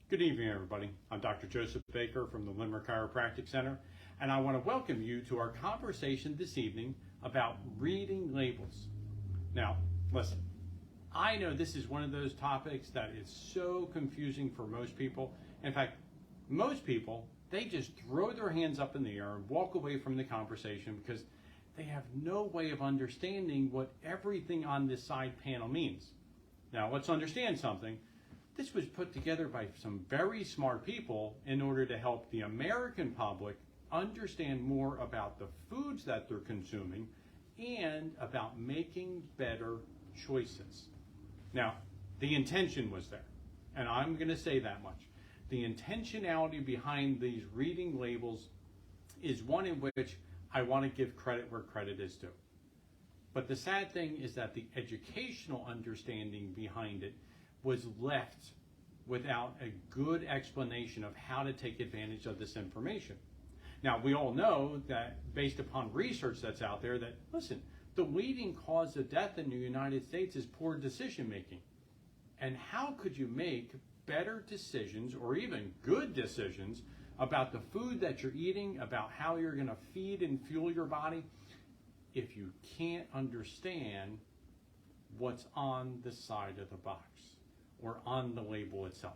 Good evening, everybody. I'm Dr. Joseph Baker from the Limerick Chiropractic Center, and I want to welcome you to our conversation this evening about reading labels. Now, listen, I know this is one of those topics that is so confusing for most people. In fact, most people, they just throw their hands up in the air and walk away from the conversation because they have no way of understanding what everything on this side panel means. Now, let's understand something. This was put together by some very smart people in order to help the American public understand more about the foods that they're consuming and about making better choices. Now, the intention was there, and I'm going to say that much. The intentionality behind these reading labels is one in which I want to give credit where credit is due. But the sad thing is that the educational understanding behind it was left without a good explanation of how to take advantage of this information. Now, we all know that based upon research that's out there that, listen, the leading cause of death in the United States is poor decision making. And how could you make better decisions or even good decisions about the food that you're eating, about how you're going to feed and fuel your body, if you can't understand what's on the side of the box or on the label itself?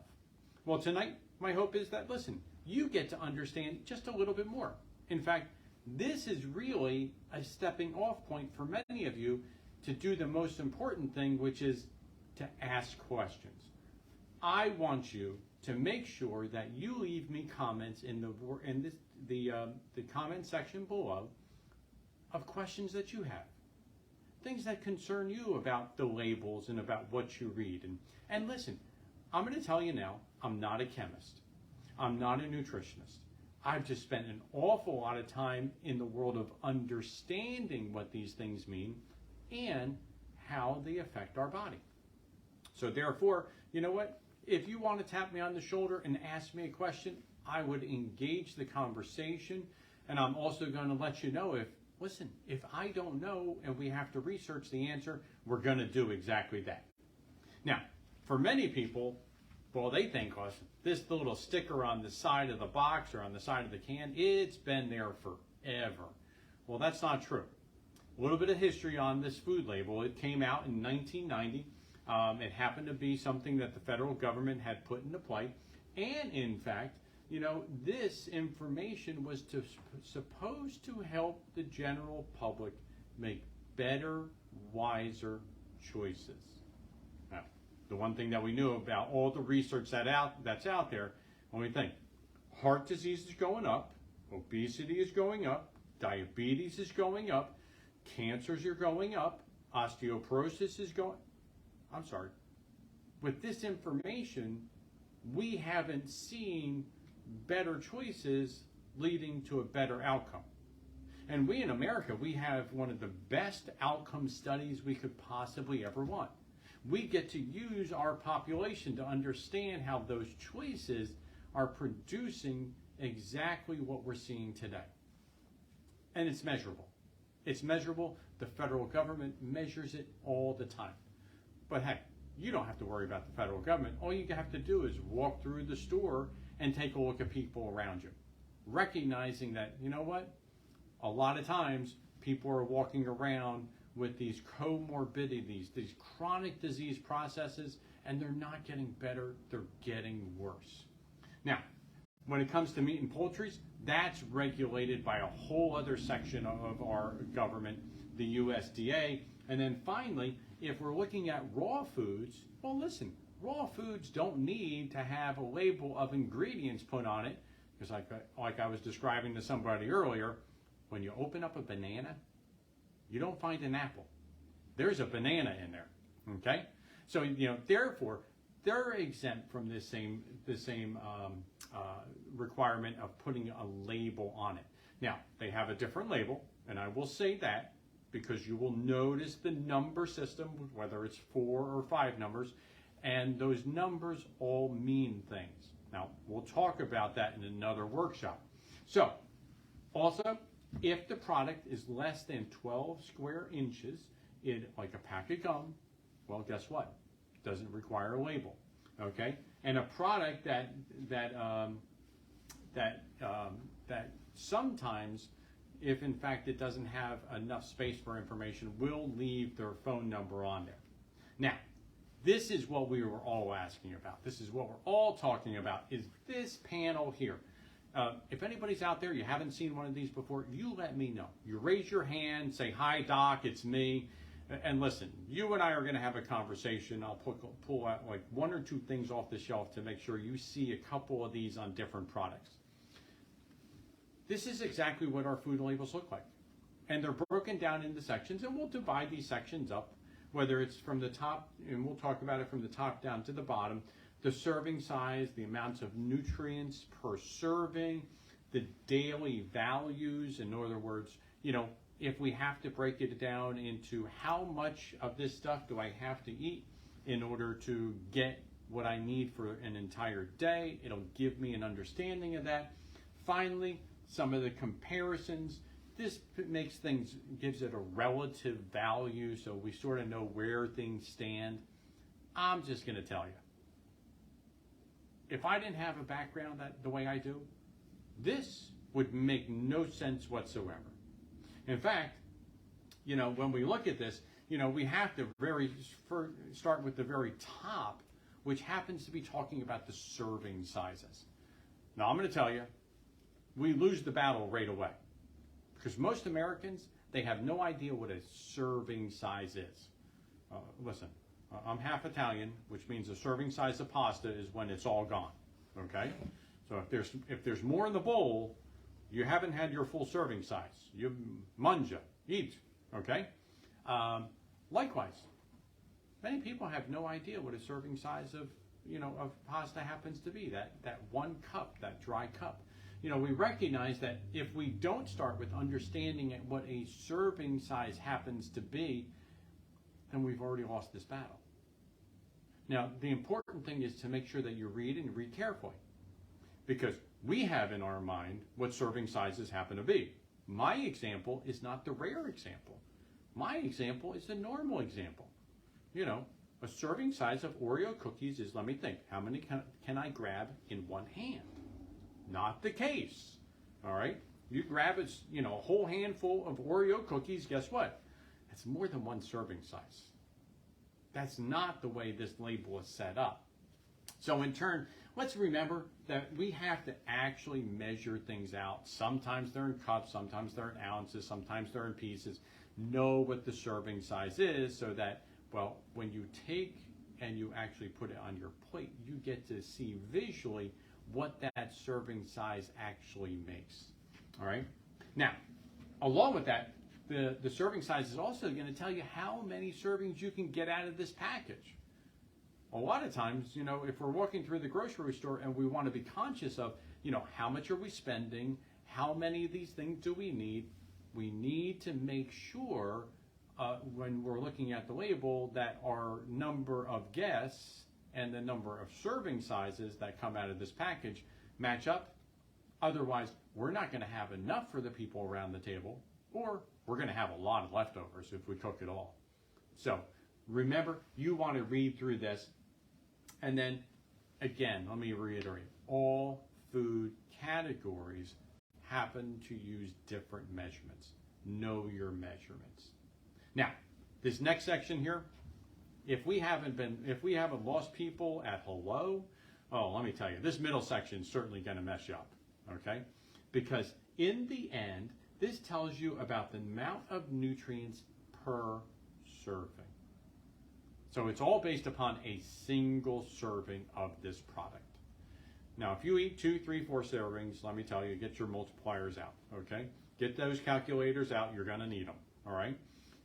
Well, tonight, my hope is that, listen, you get to understand just a little bit more. In fact, this is really a stepping off point for many of you to do the most important thing, which is to ask questions. I want you to make sure that you leave me comments in the comment section below of questions that you have. Things that concern you about the labels and about what you read. And listen, I'm going to tell you now, I'm not a chemist. I'm not a nutritionist. I've just spent an awful lot of time in the world of understanding what these things mean and how they affect our body. So therefore, you know what? If you want to tap me on the shoulder and ask me a question, I would engage the conversation. And I'm also going to let you know if I don't know and we have to research the answer, we're going to do exactly that. Now, for many people, well, they think this little sticker on the side of the box or on the side of the can, it's been there forever. Well, that's not true. A little bit of history on this food label. It came out in 1990. It happened to be something that the federal government had put into play. And in fact, you know, this information was supposed to help the general public make better, wiser choices. Now, the one thing that we knew about all the research that's out there, when we think heart disease is going up, obesity is going up, diabetes is going up, cancers are going up, osteoporosis is going. I'm sorry. With this information, we haven't seen better choices leading to a better outcome. And we in America, we have one of the best outcome studies we could possibly ever want. We get to use our population to understand how those choices are producing exactly what we're seeing today. And it's measurable. It's measurable. The federal government measures it all the time. But hey, you don't have to worry about the federal government. All you have to do is walk through the store and take a look at people around you, recognizing that, you know what, a lot of times people are walking around with these comorbidities, these chronic disease processes, and they're not getting better, they're getting worse. Now, when it comes to meat and poultry, that's regulated by a whole other section of our government, the USDA. And then finally, if we're looking at raw foods, well, listen, raw foods don't need to have a label of ingredients put on it, because like I was describing to somebody earlier, when you open up a banana, you don't find an apple. There's a banana in there, okay? So, you know, therefore, they're exempt from this same requirement of putting a label on it. Now, they have a different label, and I will say that, because you will notice the number system, whether it's 4 or 5 numbers, and those numbers all mean things. Now, we'll talk about that in another workshop. So, also, if the product is less than 12 square inches, like a pack of gum, well, guess what? It doesn't require a label. okay? And a product that sometimes, if in fact it doesn't have enough space for information, will leave their phone number on there. Now, this is what we were all asking about. This is what we're all talking about, is this panel here. If anybody's out there, you haven't seen one of these before, you let me know. You raise your hand, say, "Hi, Doc, it's me." And listen, you and I are going to have a conversation. I'll pull out like one or two things off the shelf to make sure you see a couple of these on different products. This is exactly what our food labels look like. And they're broken down into sections, and we'll divide these sections up, whether it's from the top, and we'll talk about it from the top down to the bottom, the serving size, the amounts of nutrients per serving, the daily values. In other words, if we have to break it down into how much of this stuff do I have to eat in order to get what I need for an entire day, it'll give me an understanding of that. Finally, some of the comparisons. This gives it a relative value, so we sort of know where things stand. I'm just going to tell you, if I didn't have a background the way I do, this would make no sense whatsoever. In fact, when we look at this, we have to start with the very top, which happens to be talking about the serving sizes. Now, I'm going to tell you, we lose the battle right away. Because most Americans, they have no idea what a serving size is. Listen, I'm half Italian, which means a serving size of pasta is when it's all gone. Okay? So if there's more in the bowl, you haven't had your full serving size. You mangia, eat. Okay? Likewise, many people have no idea what a serving size of pasta happens to be. That 1 cup, that dry cup. We recognize that if we don't start with understanding what a serving size happens to be, then we've already lost this battle. Now, the important thing is to make sure that you read and read carefully, because we have in our mind what serving sizes happen to be. My example is not the rare example. My example is the normal example. A serving size of Oreo cookies is, let me think, how many can I grab in one hand? Not the case. All right? You grab a whole handful of Oreo cookies, guess what? It's more than one serving size. That's not the way this label is set up. So in turn, let's remember that we have to actually measure things out. Sometimes they're in cups, sometimes they're in ounces, sometimes they're in pieces. Know what the serving size is so that, when you take and you actually put it on your plate, you get to see visually what that serving size actually makes. All right? Now, along with that, the serving size is also going to tell you how many servings you can get out of this package. A lot of times, if we're walking through the grocery store and we want to be conscious of, how much are we spending, how many of these things do we need to make sure when we're looking at the label that our number of guests and the number of serving sizes that come out of this package match up. Otherwise, we're not going to have enough for the people around the table, or we're going to have a lot of leftovers if we cook it all. So remember, you want to read through this. And then, again, let me reiterate, all food categories happen to use different measurements. Know your measurements. Now, this next section here, if we haven't lost people at hello, let me tell you, this middle section is certainly going to mess you up, okay? Because in the end, this tells you about the amount of nutrients per serving. So it's all based upon a single serving of this product. Now, if you eat 2, 3, 4 servings, let me tell you, get your multipliers out, okay? Get those calculators out. You're going to need them, all right?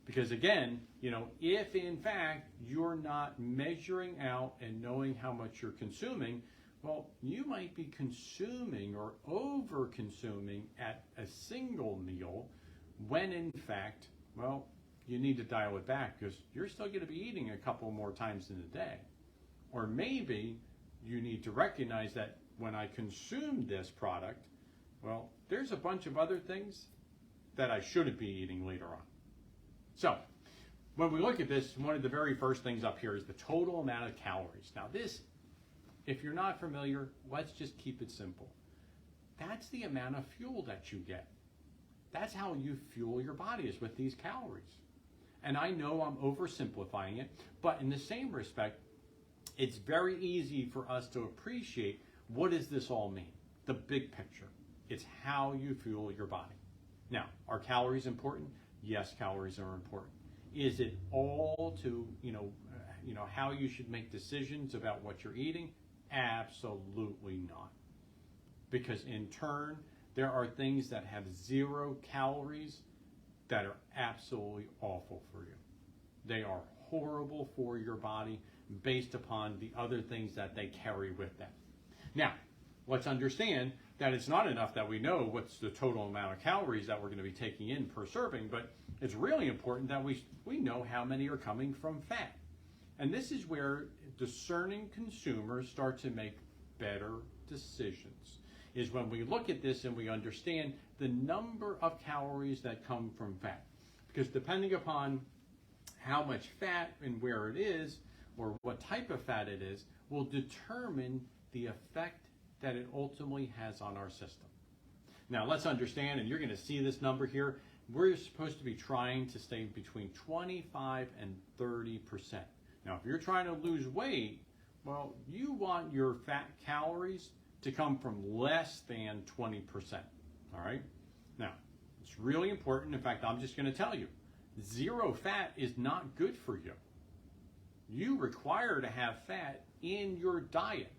Because again, if in fact you're not measuring out and knowing how much you're consuming, you might be consuming or over-consuming at a single meal when in fact, you need to dial it back because you're still going to be eating a couple more times in a day. Or maybe you need to recognize that when I consume this product, there's a bunch of other things that I shouldn't be eating later on. So, when we look at this, one of the very first things up here is the total amount of calories. Now, this If you're not familiar, let's just keep it simple. That's the amount of fuel that you get. That's how you fuel your body, is with these calories. And I know I'm oversimplifying it, but in the same respect, it's very easy for us to appreciate what does this all mean, the big picture. It's how you fuel your body. Now, are calories important? Yes, calories are important. Is it all to, how you should make decisions about what you're eating? Absolutely not. Because in turn, there are things that have 0 calories that are absolutely awful for you. They are horrible for your body based upon the other things that they carry with them. Now, let's understand that it's not enough that we know what's the total amount of calories that we're going to be taking in per serving, but it's really important that we know how many are coming from fat. And this is where discerning consumers start to make better decisions, is when we look at this and we understand the number of calories that come from fat. Because depending upon how much fat and where it is, or what type of fat it is, will determine the effect that it ultimately has on our system. Now let's understand, and you're going to see this number here, we're supposed to be trying to stay between 25 and 30%. Now if you're trying to lose weight, well, you want your fat calories to come from less than 20%. All right? Now, it's really important. In fact, I'm just going to tell you, 0 fat is not good for you. You require to have fat in your diet.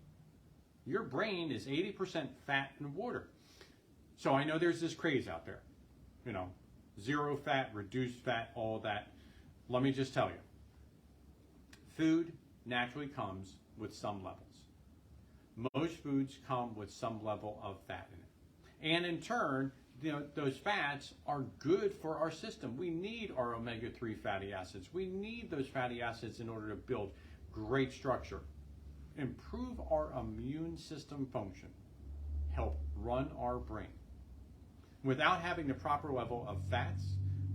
Your brain is 80% fat and water. So I know there's this craze out there, 0 fat, reduced fat, all that. Let me just tell you, food naturally comes with some levels. Most foods come with some level of fat in it. And in turn, those fats are good for our system. We need our omega-3 fatty acids. We need those fatty acids in order to build great structure, improve our immune system function, help run our brain. Without having the proper level of fats,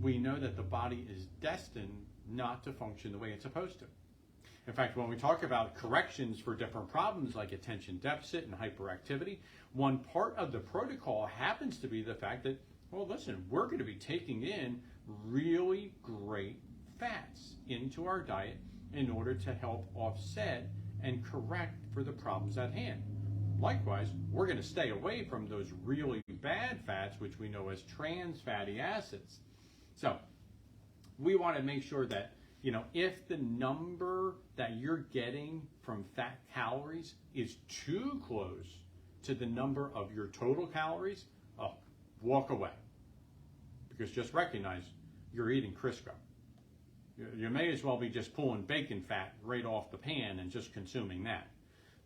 we know that the body is destined not to function the way it's supposed to. In fact, when we talk about corrections for different problems like attention deficit and hyperactivity, one part of the protocol happens to be the fact that, well, listen, we're going to be taking in really great fats into our diet in order to help offset and correct for the problems at hand. Likewise, we're going to stay away from those really bad fats, which we know as trans fatty acids. So we want to make sure that if the number that you're getting from fat calories is too close to the number of your total calories, walk away. Because just recognize you're eating Crisco. You may as well be just pulling bacon fat right off the pan and just consuming that.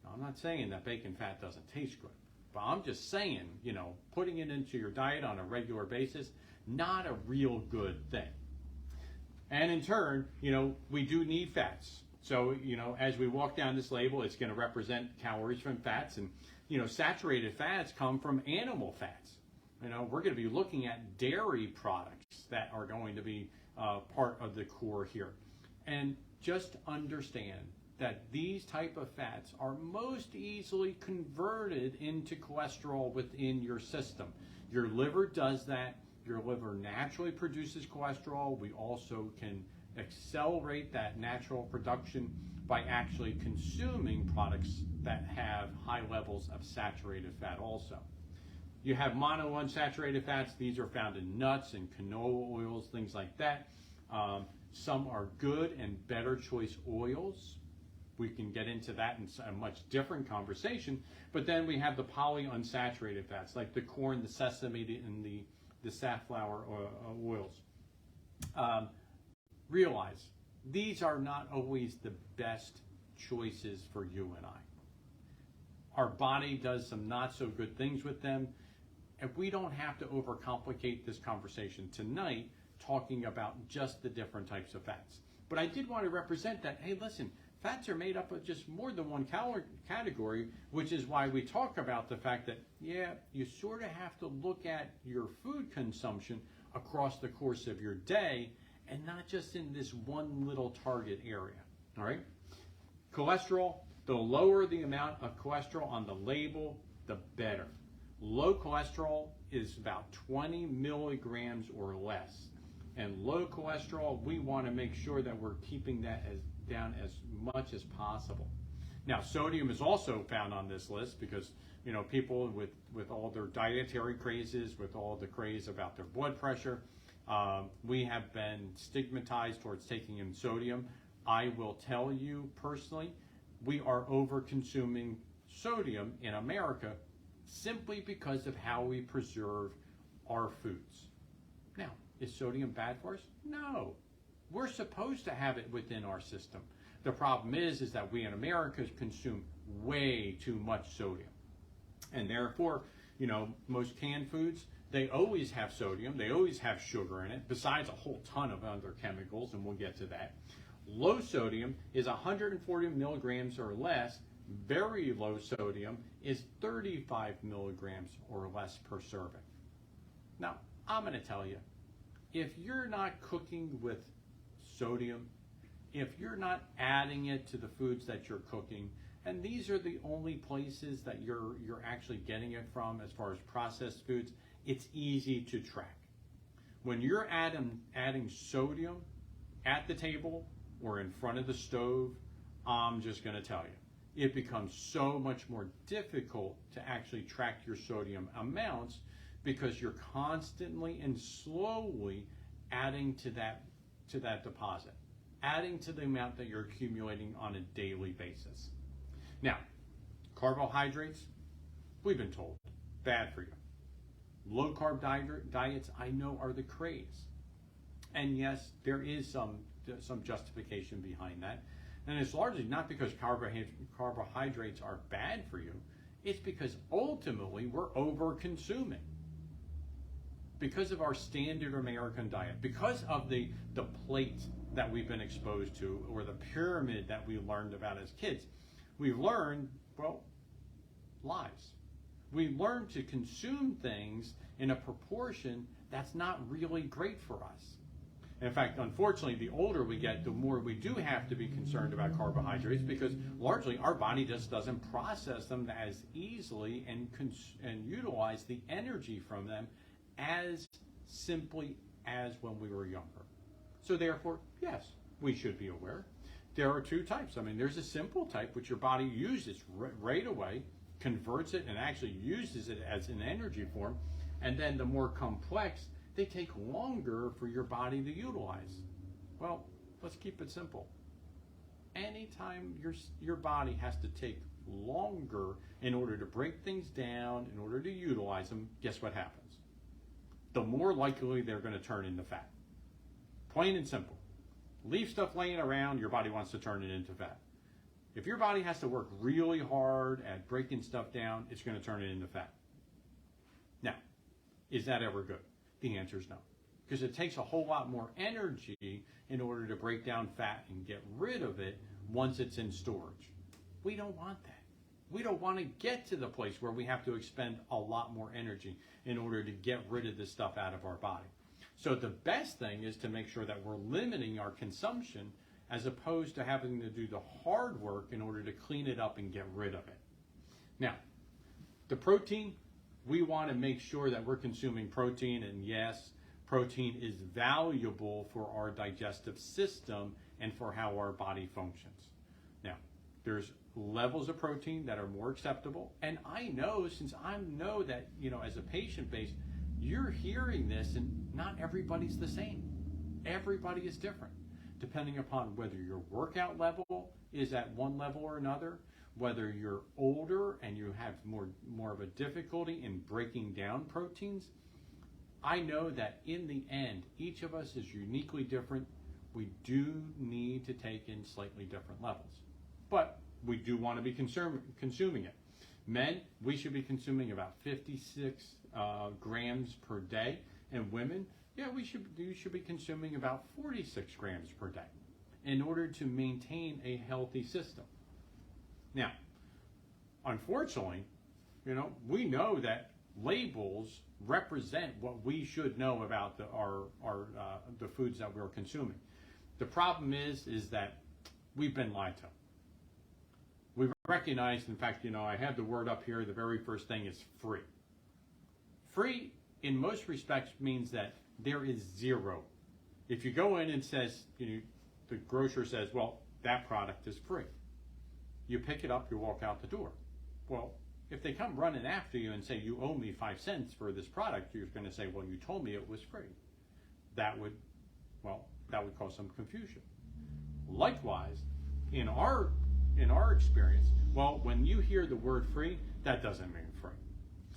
Now, I'm not saying that bacon fat doesn't taste good, but I'm just saying, putting it into your diet on a regular basis, not a real good thing. And in turn, we do need fats. So, as we walk down this label, it's going to represent calories from fats. And, saturated fats come from animal fats. We're going to be looking at dairy products that are going to be part of the core here. And just understand that these type of fats are most easily converted into cholesterol within your system. Your liver does that. Your liver naturally produces cholesterol. We also can accelerate that natural production by actually consuming products that have high levels of saturated fat also. You have monounsaturated fats. These are found in nuts and canola oils, things like that. Some are good and better choice oils. We can get into that in a much different conversation. But then we have the polyunsaturated fats, like the corn, the sesame, and the safflower oils. Realize these are not always the best choices for you and I. Our body does some not so good things with them, and we don't have to overcomplicate this conversation tonight talking about just the different types of fats. But I did want to represent that, hey, listen, fats are made up of just more than one category, which is why we talk about the fact that, yeah, you sort of have to look at your food consumption across the course of your day and not just in this one little target area, all right? Cholesterol, The lower the amount of cholesterol on the label, the better. Low cholesterol is about 20 milligrams or less. And low cholesterol, we want to make sure that we're keeping that down as much as possible. Now, sodium is also found on this list because, you know, people with all their dietary crazes, with all the craze about their blood pressure, we have been stigmatized towards taking in sodium. I will tell you personally, we are over consuming sodium in America simply because of how we preserve our foods. Now, is sodium bad for us? No. We're supposed to have it within our system. The problem is that we in America consume way too much sodium. And therefore, you know, most canned foods, they always have sodium, they always have sugar in it, besides a whole ton of other chemicals, and we'll get to that. Low sodium is 140 milligrams or less. Very low sodium is 35 milligrams or less per serving. Now, I'm going to tell you, if you're not cooking with sodium, if you're not adding it to the foods that you're cooking, and these are the only places that you're actually getting it from as far as processed foods, it's easy to track. When you're adding sodium at the table or in front of the stove, I'm just going to tell you, it becomes so much more difficult to actually track your sodium amounts because you're constantly and slowly adding to that deposit, adding to the amount that you're accumulating on a daily basis. Now, carbohydrates, we've been told, bad for you. Low carb diets, I know, are the craze. And yes, there is some justification behind that. And it's largely not because carbohydrates are bad for you. It's because ultimately we're over consuming. Because of our standard American diet, because of the plate that we've been exposed to, or the pyramid that we learned about as kids, we've learned, well, lies. We learn to consume things in a proportion that's not really great for us. In fact, unfortunately, the older we get, the more we do have to be concerned about carbohydrates because largely our body just doesn't process them as easily and utilize the energy from them as simply as when we were younger. So therefore, yes, we should be aware. There are two types. I mean, there's a simple type which your body uses right away, converts it and actually uses it as an energy form. And then the more complex, they take longer for your body to utilize. Well, let's keep it simple. Anytime your body has to take longer in order to break things down, in order to utilize them, guess what happens? The more likely they're going to turn into fat. Plain and simple. Leave stuff laying around, your body wants to turn it into fat. If your body has to work really hard at breaking stuff down, it's going to turn it into fat. Now, is that ever good? The answer is no. Because it takes a whole lot more energy in order to break down fat and get rid of it once it's in storage. We don't want that. We don't want to get to the place where we have to expend a lot more energy in order to get rid of this stuff out of our body. So the best thing is to make sure that we're limiting our consumption as opposed to having to do the hard work in order to clean it up and get rid of it. Now, the protein, we want to make sure that we're consuming protein, and yes, protein is valuable for our digestive system and for how our body functions. Now, there's levels of protein that are more acceptable, and I know, since I know that, you know, as a patient base, you're hearing this and not everybody's the same. Everybody is different, depending upon whether your workout level is at one level or another, whether you're older and you have more of a difficulty in breaking down proteins. I know that in the end, each of us is uniquely different. We do need to take in slightly different levels, but we do want to be consuming it. Men, we should be consuming about 56 grams per day, and women, yeah, you should be consuming about 46 grams per day in order to maintain a healthy system. Now, unfortunately, you know, we know that labels represent what we should know about the foods that we're consuming. The problem is that we've been lied to. We've recognized, in fact, I have the word up here, the very first thing is free. Free, in most respects, means that there is zero. If you go in and says, the grocer says, well, that product is free. You pick it up, you walk out the door. Well, if they come running after you and say, you owe me 5 cents for this product, you're going to say, well, you told me it was free. That would cause some confusion. Likewise, in our experience, well, when you hear the word free, that doesn't mean free.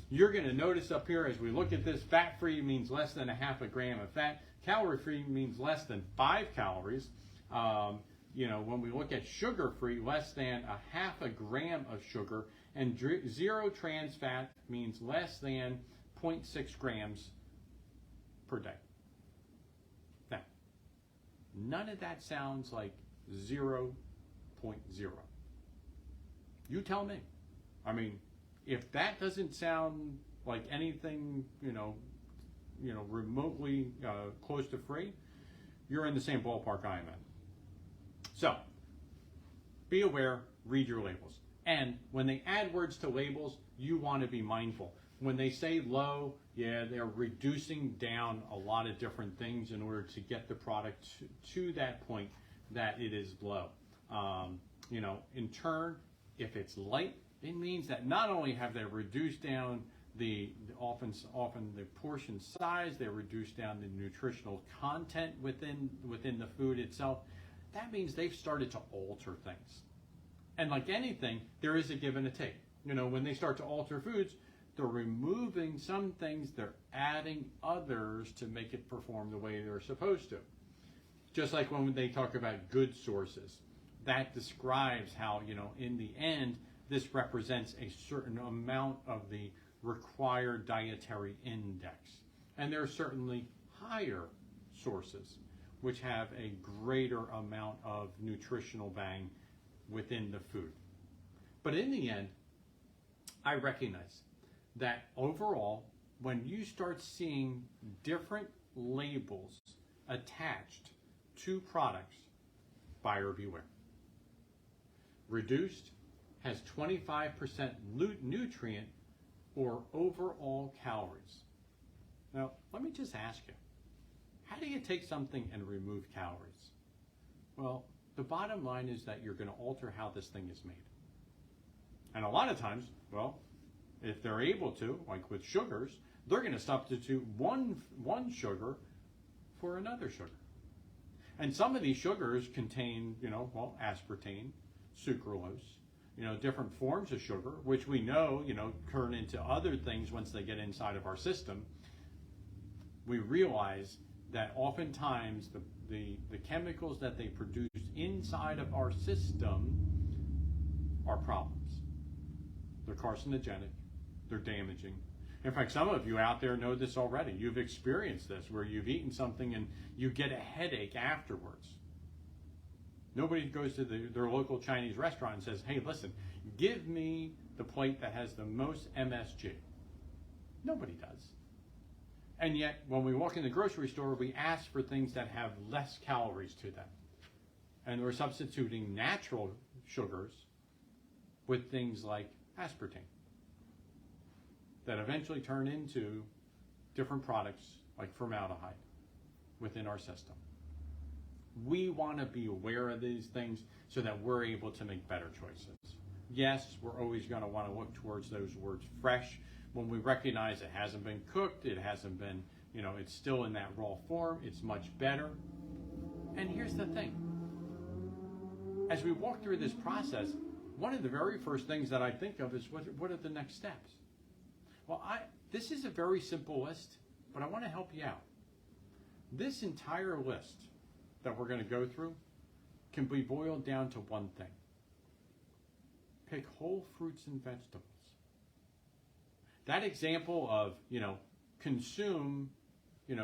You're going to notice up here as we look at this, fat-free means less than 0.5 gram of fat. Calorie-free means less than 5 calories. When we look at sugar-free, less than 0.5 gram of sugar. And zero trans fat means less than 0.6 grams per day. Now, none of that sounds like 0.0. You tell me. I mean, if that doesn't sound like anything, remotely close to free, you're in the same ballpark I am in. So, be aware, read your labels. And when they add words to labels, you want to be mindful. When they say low, yeah, they're reducing down a lot of different things in order to get the product to that point that it is low. In turn, if it's light, it means that not only have they reduced down often the portion size, they reduced down the nutritional content within the food itself. That means they've started to alter things. And like anything, there is a give and a take. When they start to alter foods, they're removing some things, they're adding others to make it perform the way they're supposed to. Just like when they talk about good sources, that describes how, in the end, this represents a certain amount of the required dietary index. And there are certainly higher sources which have a greater amount of nutritional bang within the food. But in the end, I recognize that overall, when you start seeing different labels attached to products, buyer beware. Reduced has 25% nutrient or overall calories. Now, let me just ask you, how do you take something and remove calories? Well, the bottom line is that you're going to alter how this thing is made. And a lot of times, well, if they're able to, like with sugars, they're going to substitute one sugar for another sugar. And some of these sugars contain, aspartame, sucralose, different forms of sugar, which we know, turn into other things once they get inside of our system. We realize that oftentimes the chemicals that they produce inside of our system are problems. They're carcinogenic, they're damaging. In fact, some of you out there know this already. You've experienced this, where you've eaten something and you get a headache afterwards. Nobody goes to their local Chinese restaurant and says, hey, listen, give me the plate that has the most MSG. Nobody does. And yet, when we walk in the grocery store, we ask for things that have less calories to them. And we're substituting natural sugars with things like aspartame that eventually turn into different products like formaldehyde within our system. We want to be aware of these things so that we're able to make better choices. Yes, we're always going to want to look towards those words fresh when we recognize it hasn't been cooked, it hasn't been, it's still in that raw form, it's much better. And here's the thing. As we walk through this process, one of the very first things that I think of is what are the next steps? Well, this is a very simple list, but I want to help you out. This entire list that we're going to go through can be boiled down to one thing. Pick whole fruits and vegetables. That example of, consume,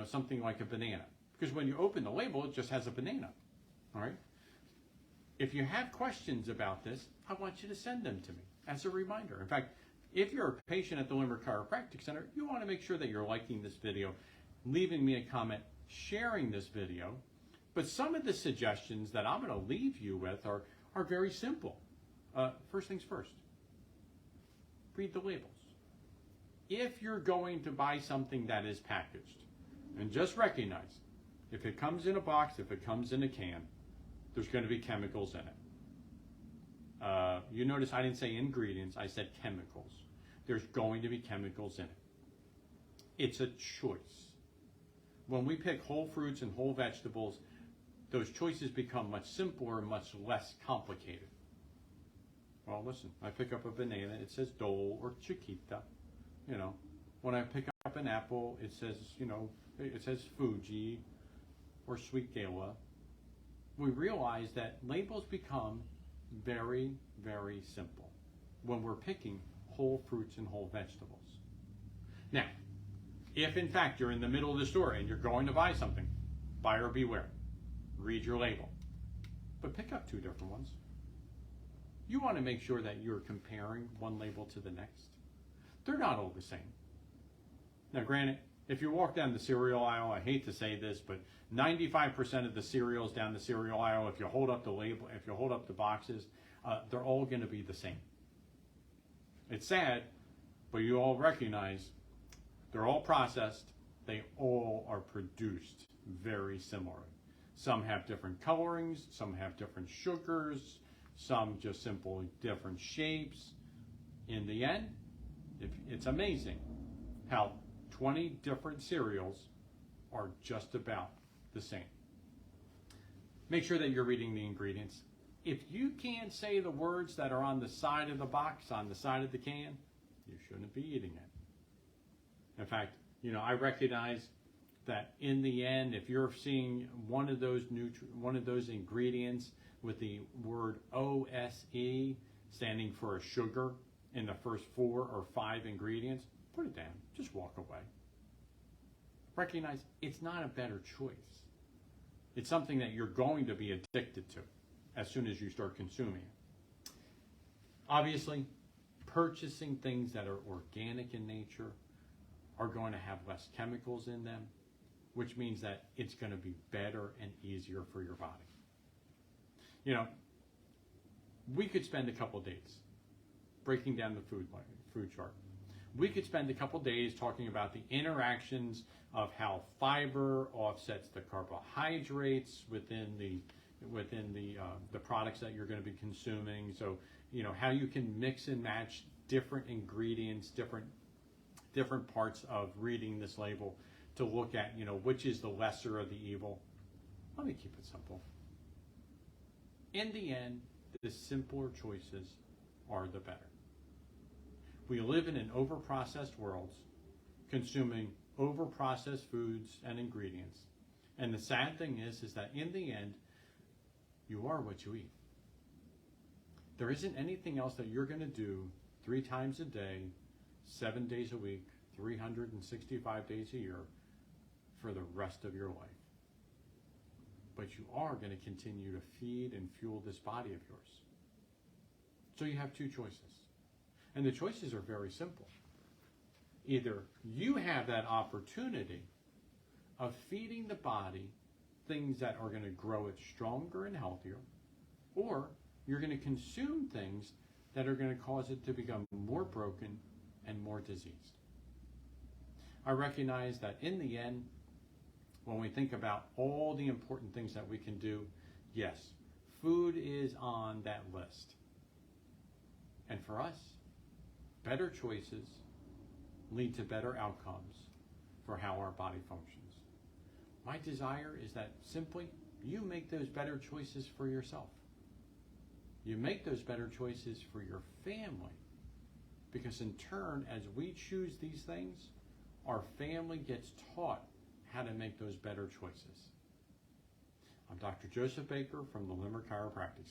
something like a banana. Because when you open the label, it just has a banana. All right? If you have questions about this, I want you to send them to me as a reminder. In fact, if you're a patient at the Limerick Chiropractic Center, you want to make sure that you're liking this video, leaving me a comment, sharing this video. But some of the suggestions that I'm going to leave you with are very simple. First things first, read the labels. If you're going to buy something that is packaged, and just recognize, if it comes in a box, if it comes in a can, there's going to be chemicals in it. You notice I didn't say ingredients, I said chemicals. There's going to be chemicals in it. It's a choice. When we pick whole fruits and whole vegetables, those choices become much simpler and much less complicated. Well, listen, I pick up a banana, it says Dole or Chiquita. You know, when I pick up an apple, it says, it says Fuji or Sweet Gala. We realize that labels become very, very simple when we're picking whole fruits and whole vegetables. Now, if in fact you're in the middle of the store and you're going to buy something, buyer beware. Read your label. But pick up two different ones. You want to make sure that you're comparing one label to the next. They're not all the same. Now granted, if you walk down the cereal aisle, I hate to say this, but 95% of the cereals down the cereal aisle, if you hold up the label, if you hold up the boxes, they're all going to be the same. It's sad, but you all recognize they're all processed. They all are produced very similarly. Some have different colorings, some have different sugars, some just simply different shapes. In the end, it's amazing how 20 different cereals are just about the same. Make sure that you're reading the ingredients. If you can't say the words that are on the side of the box, on the side of the can, you shouldn't be eating it. In fact, I recognize that in the end, if you're seeing one of those ingredients with the word OSE standing for a sugar in the first 4 or 5 ingredients, put it down. Just walk away. Recognize it's not a better choice. It's something that you're going to be addicted to as soon as you start consuming it. Obviously, purchasing things that are organic in nature are going to have less chemicals in them, which means that it's going to be better and easier for your body. We could spend a couple days breaking down the food chart. We could spend a couple days talking about the interactions of how fiber offsets the carbohydrates within the products that you're going to be consuming. So, how you can mix and match different ingredients, different parts of reading this label to look at, which is the lesser of the evil. Let me keep it simple. In the end, the simpler choices are the better. We live in an over-processed world, consuming over-processed foods and ingredients. And the sad thing is that in the end, you are what you eat. There isn't anything else that you're going to do 3 times a day, 7 days a week, 365 days a year for the rest of your life. But you are going to continue to feed and fuel this body of yours. So you have 2 choices. And the choices are very simple. Either you have that opportunity of feeding the body things that are going to grow it stronger and healthier, or you're going to consume things that are going to cause it to become more broken and more diseased. I recognize that in the end, when we think about all the important things that we can do, yes, food is on that list. And for us, better choices lead to better outcomes for how our body functions. My desire is that simply you make those better choices for yourself. You make those better choices for your family. Because in turn, as we choose these things, our family gets taught how to make those better choices. I'm Dr. Joseph Baker from the Limmer Chiropractic Center.